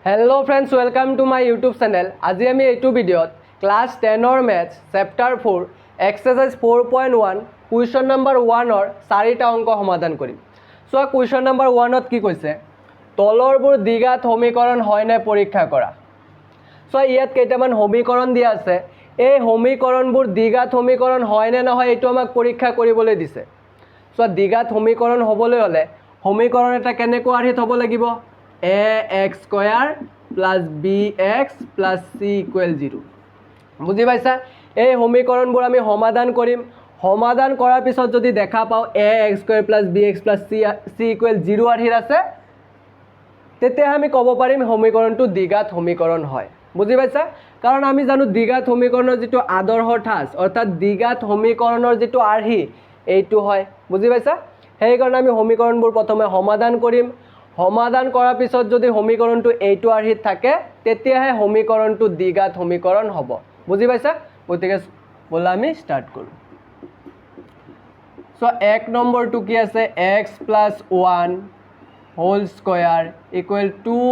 Hello friends, welcome to my YouTube channel. আজি আমি এইটো ভিডিঅ'ত ক্লাছ 10ৰ maths chapter 4 exercise 4.1 question number 1ৰ 4টা অংক সমাধান কৰিম। সো কুৱেশ্যন নম্বৰ 1ত কি কৈছে, তলৰবোৰ দ্বিঘাত সমীকৰণ হয় নে পৰীক্ষা কৰা। সো ইয়াত কেইটামান সমীকৰণ দিয়া আছে, এই সমীকৰণবোৰ দ্বিঘাত সমীকৰণ হয় নে নহয় এইটো আমাক পৰীক্ষা কৰিবলৈ দিছে। সো দ্বিঘাত সমীকৰণ হ'বলৈ হলে সমীকৰণ এটা কেনেকৈ আৰ্হিত হ'ব লাগিব, ax square plus bx plus c equal 0। বুঝি পাইছা, এই সমীকৰণবোৰ আমি সমাধান কৰিম। সমাধান কৰাৰ পিছত যদি দেখা পাওঁ ax square plus bx plus c equal 0 আৰ্হিত আছে, তেতিয়া আমি ক'ব পাৰিম সমীকৰণটো দ্বিঘাত সমীকৰণ হয়। বুঝি পাইছা, কাৰণ আমি জানো দ্বিঘাত সমীকৰণৰ যেটো আদৰ্শ ঠাঁচ অৰ্থাৎ দ্বিঘাত সমীকৰণৰ যেটো আৰ্হি এইটো হয়। বুঝি পাইছা, সেই কাৰণে আমি সমীকৰণবোৰ প্ৰথমে সমাধান কৰিম। সমাধান কৰাৰ পিছত যদি সমীকৰণটো এইটো আৰ্হিত থাকে, তেতিয়াহে সমীকৰণটো দ্বিঘাত সমীকৰণ হ'ব। বুজি পাইছা, গতিকে বলা আমি স্টাৰ্ট কৰোঁ। সো 1 নম্বৰটো কি আছে, x + 1 whole square equal 2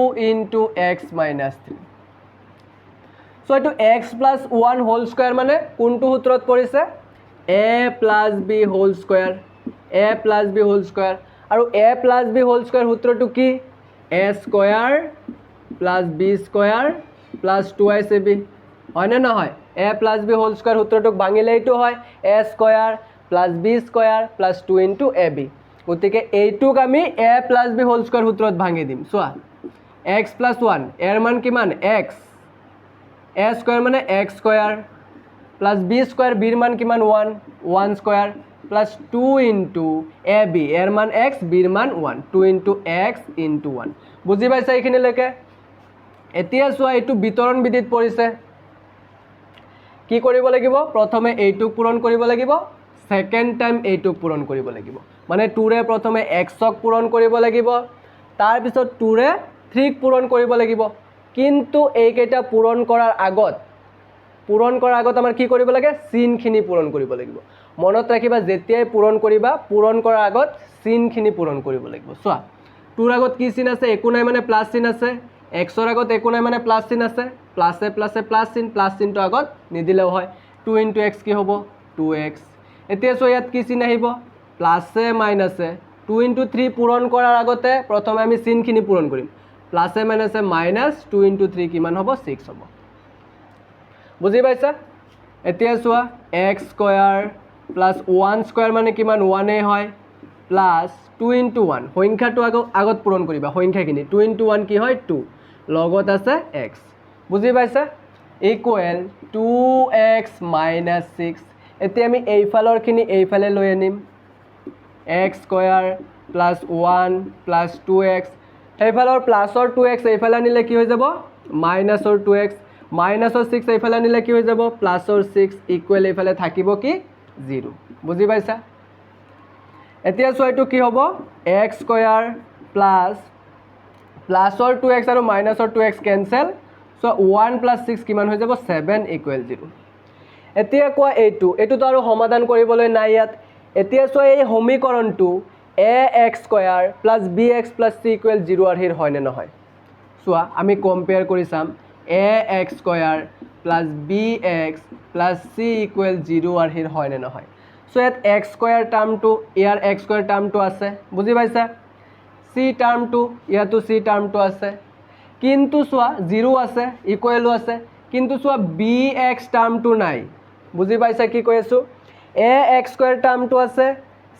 * x - 3। So এইটো x + 1 হোল স্কয়ার মানে কোনটো সূত্ৰত পৰিছে, a + b whole square, a + b whole square. আৰু a + b হোল স্কয়াৰ সূত্ৰটো কি, a square plus b square plus 2ab হয় না নহয়। a + b হোল স্কয়ার সূত্ৰটোক ভাঙিলে এইটো হয় a square plus b square plus 2 * ab। গতিকে এইটোক আমি a + b হোল স্কয়ার সূত্ৰত ভাঙি দিম। চোৱা x + 1 এর মান কিমান x, a স্কয়ার মানে x square plus b square b এর মান কিমান 1 স্কয়ার প্লাস 2 * ab এর মান x b এর মান 1 2 * x * 1। বুজি পাইছা এইখিনিলৈকে। এতিয়া চোৱা এইটো বিতৰণ বিধিত পৰিছে, কি কৰিব লাগিব, প্ৰথমে এইটো পূৰণ কৰিব লাগিব, সেকেন্ড টাইম এইটো পূৰণ কৰিব লাগিব। মানে 2 ৰে প্ৰথমে x ক পূৰণ কৰিব লাগিব, তাৰ পিছত 2 ৰে 3 ক পূৰণ কৰিব লাগিব। কিন্তু এইকেইটা পূৰণ কৰাৰ আগত আমাৰ কি কৰিব লাগে, চিনখিনি পূৰণ কৰিব লাগিব। মনত ৰাখিবা, যেতিয়াই পূৰণ কৰিবা পূৰণ কৰাৰ আগত চিনখিনি পূৰণ কৰিব লাগিব। চোৱা 2 ৰ আগত কি চিন আছে, একো নাই মানে প্লাস চিন আছে, x ৰ আগত একো নাই মানে প্লাস চিন আছে, প্লাসে প্লাসে প্লাস চিন, প্লাস চিনটো আগত নিদিলেও হয়। 2 * x কি হ'ব 2x। এতিয়া চোৱা ইয়াত কি চিন আহিব, প্লাসে মাইনাসে 2 * 3 পূৰণ কৰাৰ আগতে প্ৰথমে আমি চিনখিনি পূৰণ কৰিম। প্লাসে মাইনাসে মাইনাস 2 * 3 কিমান হ'ব 6 হ'ব। বুজি পাইছা। এতিয়া চোৱা x স্কয়াৰ প্লাস 1 স্কয়াৰ মানে কিমান 1 হয় প্লাস 2 * 1 সংখ্যাটো আগত পূৰণ কৰিবা, সংখ্যাখিনি 2 * 1 কি হয় 2, লগত আছে x। বুজি পাইছা, ইকুৱেল 2x - 6। এতিয়া আমি এইফালৰখিনি এইফালে লৈ আনিম, x square plus 1 plus 2x, সেইফালৰ প্লাসৰ 2x এইফালে আনিলে কি হৈ যাব মাইনাসৰ 2x, মাইনাসৰ 6 এইফালে আনিলে কি হৈ যাব প্লাসৰ 6, ইকুৱেল এইফালে থাকিব কি 0। বুজি পাইছা। এতিয়া চোৱা এইটো কি হ'ব, x স্কয়াৰ প্লাস প্লাসৰ 2x আৰু মাইনাসৰ 2x কেনসেল। সো 1 + 6 কিমান হৈ যাব 7 ইকুৱেল 0। এতিয়া কোৱা এইটোতো আৰু সমাধান কৰিবলৈ নাই ইয়াত। এতিয়া চোৱা এই সমীকৰণটো ax square plus bx plus c equal 0 আৰ্হিৰ হয় নে নহয়। চোৱা আমি কম্পেয়াৰ কৰি চাম, ax square plus bx plus c equal 0 আৰ্হিৰ হয় নে নহয়। সো ইয়াত x স্কয়াৰ টাৰ্মটো, ইয়াৰ x স্কয়াৰ টাৰ্মটো আছে, বুজি পাইছা, c টাৰ্মটো ইয়াতো c টাৰ্মটো আছে, কিন্তু চোৱা 0 আছে, ইকুৱেলো আছে, কিন্তু চোৱা bx টার্মটো নাই। বুজি পাইছা কি কৈ আছো, ax স্কয়ার টার্মটো আছে,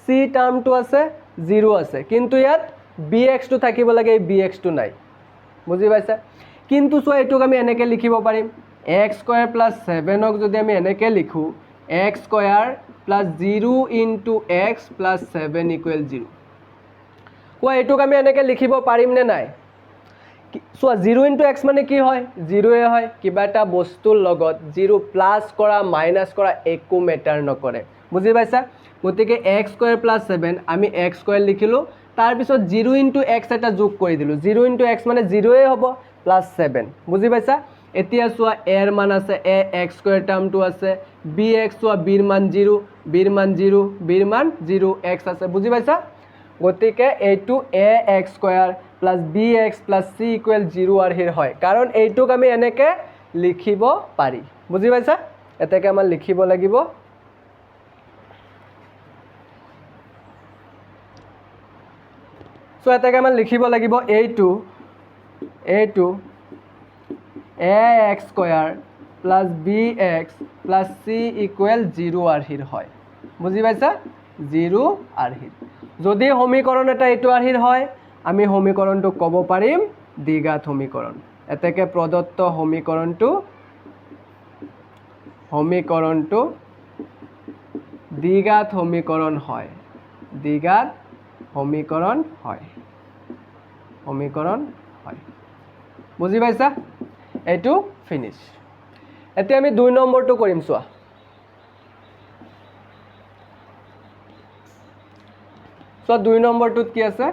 c টার্মটো আছে, 0 আছে, কিন্তু ইয়াত bx টো থাকিব লাগে, এই bx টো নাই। বুজি পাইছা। কিন্তু চোৱা এইটোক আমি এনেকৈ লিখিব পাৰিম, x স্কয়ার প্লাস 7 ক যদি আমি এনেকৈ লিখোঁ x square plus 0 * x plus 7 equal 0। কোৱা এইটোক আমি এনেকৈ লিখিব পাৰিম নে নাই। চোৱা 0 * x মানে কি হয় 0 হয়, কিবা এটা বস্তুৰ লগত 0 প্লাস কৰা মাইনাস কৰা একো মেটাৰ নকৰে। বুজি পাইছা। গতিকে x স্কয়াৰ প্লাস 7 আমি x স্কয়াৰ লিখিলোঁ, তাৰপিছত 0 * x এটা যোগ কৰি দিলোঁ, 0 * x মানে 0 হ'ব প্লাস 7। বুজি পাইছা। এতিয়া চোৱা এৰ মান আছে ax স্কয়াৰ টাৰ্মটো আছে, bx চোৱা b এর মান 0, b এর মান 0, b এর মান 0, x আছে। বুজি পাইছা। গতিকে এইটো ax square plus bx plus c equal 0 আৰ্হিৰ হয় কাৰণ এইটোক আমি এনেকৈ লিখিব পাৰি বুজি পাইছা এতেকে আমাৰ লিখিব লাগিব সো এতেকে আমাৰ লিখিব লাগিব a2 ax square plus bx plus c equal 0 আৰ্হিৰ হয় বুজি পাইছা 0 আৰ্হিৰ যদি সমীকৰণ এটা এইটো আৰ্হিৰ হয় আমি সমীকৰণটো ক'ব পাৰিম দ্বিঘাত সমীকৰণ এতেকে প্ৰদত্ত সমীকৰণটো দ্বিঘাত সমীকৰণ হয় বুজি পাইছা এইটো ফিনিশ এতিয়া আমি 2 নম্বৰটো কৰিম চোৱা সো 2 নম্বৰটোত কি আছে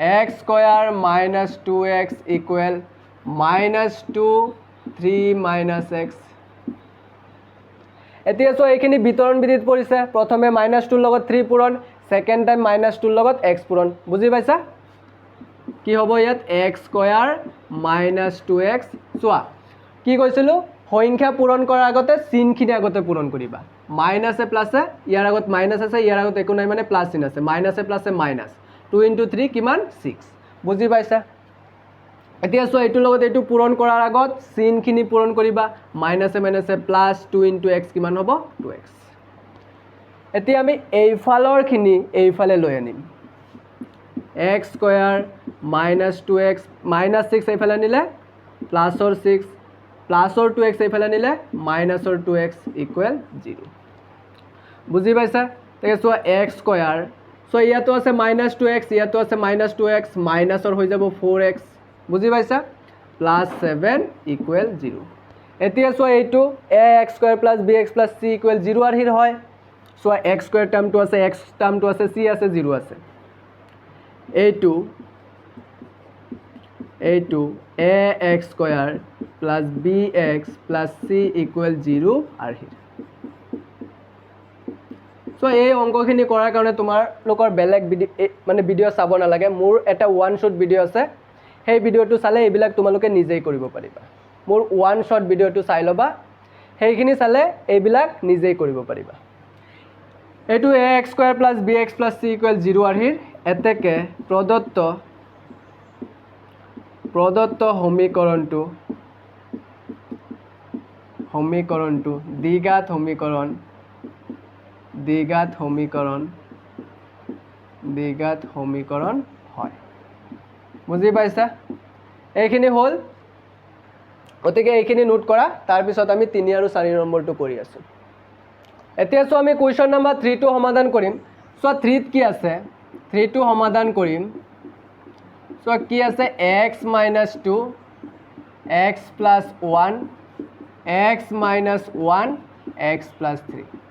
x square minus 2x equal -2 3 minus x এতিয়া সো এইখিনি বিতৰণ বিধিত পৰিছে প্ৰথমে -2 লগত 3 পূৰণ সেকেন্ড টাইম -2 লগত x পূৰণ বুজি পাইছা কি হ'ব ইয়াত x স্কয়াৰ -2x চোৱা কি কৈছিলো সংখ্যা পূৰণ কৰাৰ আগতে চিহ্নখিনি আগতে পূৰণ কৰিবা মাইনাসে প্লাসে ইয়াৰ আগত মাইনাস আছে ইয়াৰ আগত একো নাই মানে প্লাস চিহ্ন আছে মাইনাসে প্লাসে মাইনাস 2 * 3 কিমান 6 বুজি পাইছা এতিয়া সো এইটো লগত এইটো পূৰণ কৰাৰ আগত চিহ্নখিনি পূৰণ কৰিবা মাইনাসে মাইনাসে প্লাস 2 * x কিমান হ'ব 2x এতিয়া আমি এইফালৰখিনি এইফালে লৈ আনিম x স্কয়াৰ -2x -6 এইফালে নিলে প্লাসৰ 6 প্লাসৰ 2x এইফালে নিলে মাইনাসৰ 2x ইকুৱেল 0 বুজি পাইছা তাকে সো x স্কয়াৰ সো ইয়াতো আছে -2x ইয়াতো আছে -2x মাইনাসৰ হৈ যাব 4x বুজি পাইছা +7 ইকুৱেল 0 এতিয়া সো এইটো ax square + bx + c equal 0 আৰ্হিৰ হয় সো x স্কয়াৰ টাৰ্মটো আছে x টাৰ্মটো আছে c আছে 0 আছে এইটো ax square + bx + c equal 0 আৰ্হিৰ সো এই অংকখিনি কৰাৰ কাৰণে তোমাৰ লোকৰ বেলেগ মানে ভিডিও চাব নালাগে মোৰ এটা ওৱান শট ভিডিও আছে সেই ভিডিওটো চালে এইবিলাক তোমালোকে নিজেই কৰিব পাৰিবা মোৰ ওৱান শট ভিডিওটো চাই লবা সেইখিনি চালে এইবিলাক নিজেই কৰিব পাৰিবা এইটো ax square + bx + c equal 0 আৰ্হিৰ এতেকে প্ৰদত্ত সমীকৰণটো দ্বিঘাত সমীকৰণ হয় বুজি পাইছা এইখিনি হল গতিকে এইখিনি নোট কৰা তাৰ পিছত আমি 3 আৰু 4 নম্বৰটো কৰি আছো এতিয়া সো আমি কোৱেশ্চন নম্বৰ 3 টো সমাধান কৰিম সো 3 ত কি আছে 3 টো সমাধান কৰিম সো কি আছে x - 2 x + 1 x - 1 x + 3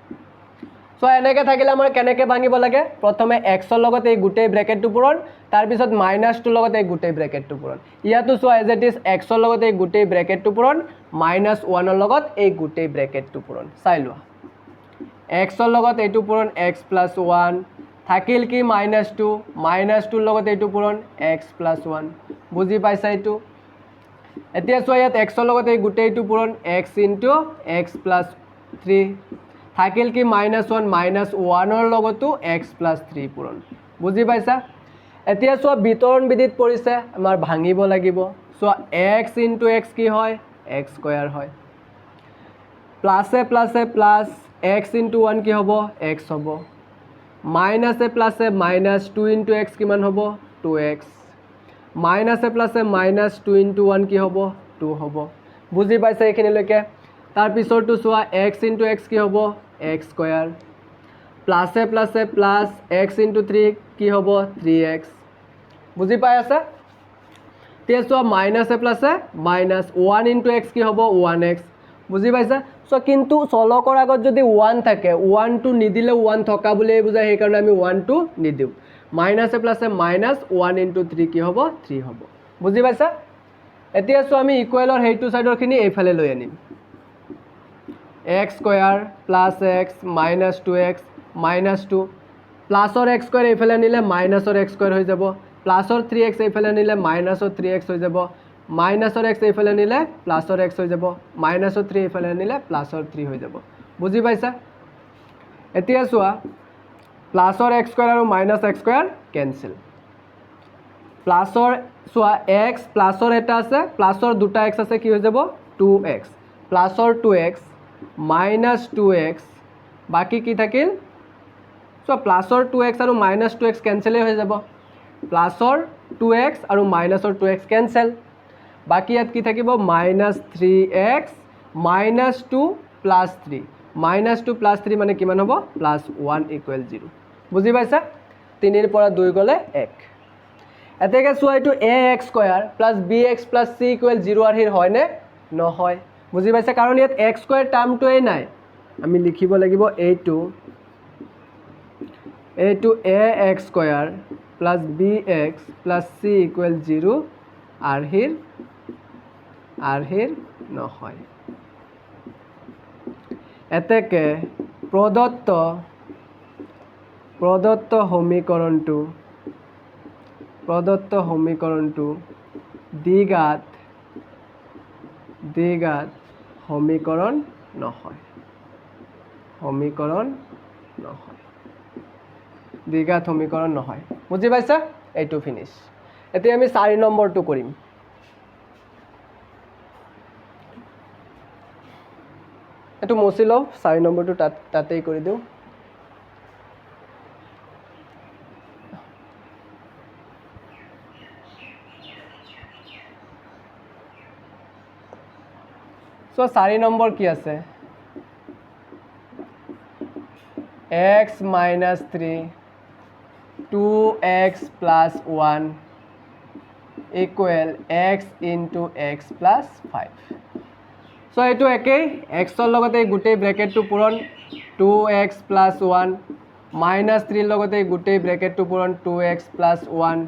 so এনেকৈ থাকিলে আমাৰ কেনেকৈ ভাঙিব লাগে প্ৰথমে x ৰ লগত এই গোটেই ব্ৰেকেটটো পূৰণ তাৰ পিছত -2 লগত এই গোটেই ব্ৰেকেটটো পূৰণ ইয়াতো so as it is x ৰ লগত এই গোটেই ব্ৰেকেটটো পূৰণ -1 ৰ লগত এই গোটেই ব্ৰেকেটটো পূৰণ চাই লোৱা x ৰ লগত এইটো পূৰণ x + 1 থাকিল কি -2 -2 লগত এইটো পূৰণ x + 1 বুজি পাইছা এইটো এতিয়া সো ইয়াত x ৰ লগত এই গোটেইটো পূৰণ x * x + 3 থাকিল কি -1 -1 ৰ লগতো x + 3 পূৰণ বুজি পাইছা এতিয়া সো বিতৰণ বিধিত পৰিছে আমাৰ ভাঙিব লাগিব সো x * x কি হয় x স্কয়াৰ হয় প্লাসে প্লাসে প্লাস x * 1 কি হ'ব x হ'ব মাইনাসে প্লাসে -2 * x কিমান হ'ব 2x মাইনাসে প্লাসে -2 * 1 কি হ'ব 2 হ'ব বুজি পাইছা এইখিনিলৈকে তাৰ পিছৰটো চোৱা x * x কি হ'ব x স্কয়াৰ প্লাসে প্লাসে প্লাস x * 3 কি হ'ব 3x বুজি পাই আছা তে চোৱা মাইনাসে প্লাসে -1 * x কি হ'ব 1x বুজি পাইছা সো কিন্তু চলকৰ আগত যদি 1 থাকে 1 টো নিদিলে 1 থকা বুলি বুজায় সেই কাৰণে আমি 1 টো নিদিও মাইনাসে প্লাসে -1 * 3 কি হ'ব 3 হ'ব বুজি পাইছা এতিয়া সো আমি ইকুৱেলৰ হেইটো সাইডৰখিনি এইফালে লৈ আনিম x স্কয়াৰ + x - 2x - 2 প্লাছৰ এক্স স্কুৱেৰ এইফালে আনিলে মাইনাছৰ এক্স স্কুৱেৰ হৈ যাব, প্লাছৰ 3x এইফালে আনিলে মাইনাছৰ 3x হৈ যাব, মাইনাছৰ এক্স এইফালে আনিলে প্লাছৰ এক্স হৈ যাব, মাইনাছৰ 3 এইফালে আনিলে প্লাছৰ 3 হৈ যাব। বুজি পাইছা? এতিয়া চোৱা প্লাছৰ এক্স স্কুৱেৰ আৰু মাইনাছ এক্স স্কুৱেৰ কেনচেল। প্লাছৰ চোৱা এক্স প্লাছৰ এটা আছে, প্লাছৰ দুটা এক্স আছে, কি হৈ যাব 2x, প্লাছৰ 2x মাইনাছ 2x, বাকী কি থাকিল চোৱা প্লাছৰ 2x আৰু মাইনাছ 2x কেনচেলেই হৈ যাব, প্লাছৰ 2x আৰু মাইনাছৰ 2x কেনচেল, বাকী ইয়াত কি থাকিব minus 3x minus 2 plus 3, minus 2 plus 3 মানে কিমান হ'ব প্লাছ 1 ইকুৱেল 0। বুজি পাইছা? 3ৰ পৰা 2 গ'লে 1। এতেকে চোৱা এইটো ax square plus bx plus c equal 0 আৰ্হিৰ হয়নে নহয়? বুজি পাইছা? কাৰণ ইয়াত x স্কুৱেৰ টাৰ্মটোৱেই নাই, আমি লিখিব লাগিব এইটো ax square plus bx plus c equal 0 আৰ্হিৰ নহয়। এতেকে প্ৰদত্ত সমীকৰণটো দ্বিঘাত সমীকৰণ নহয়, দ্বিঘাত সমীকৰণ নহয়। বুজি পাইছা? এইটো ফিনিছ। এতিয়া আমি 4 নম্বৰটো কৰিম। এইটো মচি লওঁ, 4 নম্বৰটো তাতেই কৰি দিওঁ। চ' 4 নম্বৰ কি আছে x minus 3 2x plus 1 equal x into x plus 5. চ' এইটো একেই, এক্সৰ লগতে গোটেই ব্ৰেকেটটো পূৰণ 2x plus 1 মাইনাছ 3 লগতে গোটেই ব্ৰেকেটটো পূৰণ 2x plus 1,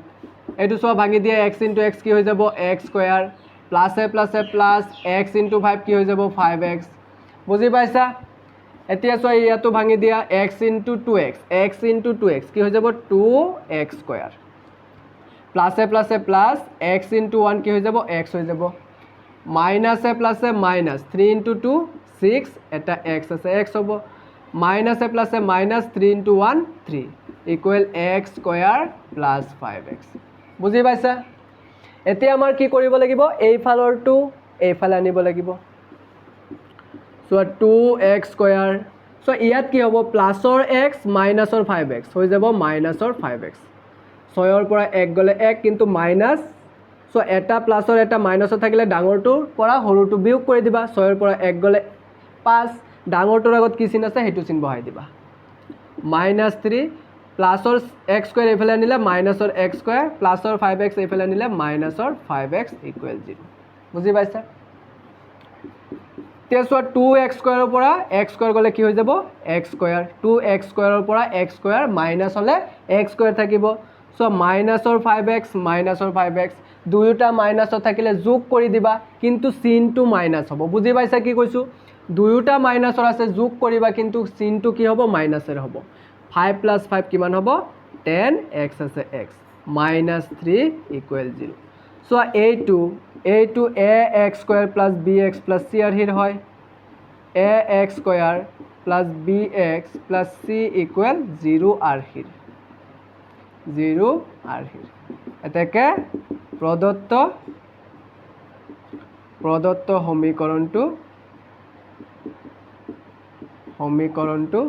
এইটো চোৱা ভাঙি দিয়ে x into x কি হৈ যাব x স্কুৱেৰ, প্লাছে প্লাছে প্লাছ x into 5 কি হৈ যাব 5x। বুজি পাইছা? এতিয়া চোৱা ইয়াতো ভাঙি দিয়া x into 2x কি হৈ যাব 2x স্কুৱেৰ, প্লাছে প্লাছে প্লাছ x into 1 কি হৈ যাব x হৈ যাব, মাইনাছে প্লাছে মাইনাছ 3 into 2 6, এটা x আছে x হ'ব, মাইনাছে প্লাছে minus 3 into 1 3 equal x square plus 5x। বুজি পাইছা? এতিয়া আমাৰ কি কৰিব লাগিব এইফালৰটো এইফালে আনিব লাগিব। চ' 2x স্কুৱেৰ, চ' ইয়াত কি হ'ব প্লাছৰ x মাইনাছৰ 5x হৈ যাব মাইনাছৰ 5x, 6ৰ পৰা 1 গ'লে 1 কিন্তু মাইনাছ, চ' এটা প্লাছৰ এটা মাইনাছত থাকিলে ডাঙৰটোৰ পৰা সৰুটো বিয়োগ কৰি দিবা, 6ৰ পৰা 1 গ'লে 5, ডাঙৰটোৰ আগত কি চিন আছে সেইটো চিন বহাই দিবা, মাইনাছ 3 প্লাছৰ x স্কুৱেৰ এইফালে আনিলে মাইনাছৰ x স্কুৱেৰ, প্লাছৰ 5x এইফালে আনিলে মাইনাছৰ 5x ইকুৱেল 0। বুজি পাইছা? এতিয়া চোৱা 2x স্কুৱেৰৰ পৰা x স্কুৱেৰ গ'লে কি হৈ যাব x স্কুৱেৰ, 2x স্কুৱেৰৰ পৰা x স্কুৱেৰ মাইনাছ হ'লে x স্কুৱেৰ থাকিব, চ' মাইনাছৰ 5x দুয়োটা মাইনাছত থাকিলে যোগ কৰি দিবা, কিন্তু চিনটো মাইনাছ হ'ব। বুজি পাইছা কি কৈছোঁ? দুয়োটা মাইনাছৰ আছে যোগ কৰিবা, কিন্তু চিনটো কি হ'ব মাইনাছৰ হ'ব। 5 plus 5 কিমান হ'ব 10, x আছে x, মাইনাছ 3 ইকুৱেল 0। চ' এইটো ax square plus bx plus c আৰ্হিৰ হয়, ax square plus bx plus c equal 0 আৰ্হিৰ। এতেকে প্ৰদত্ত সমীকৰণটো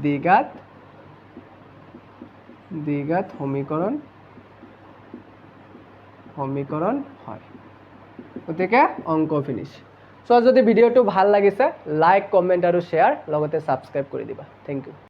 দ্বিঘাত সমীকৰণ হয়। গতিকে অংক ফিনিছ। চ' যদি ভিডিঅ'টো ভাল লাগিছে লাইক কমেণ্ট আৰু শ্বেয়াৰ লগতে ছাবস্ক্ৰাইব কৰি দিবা। Thank U.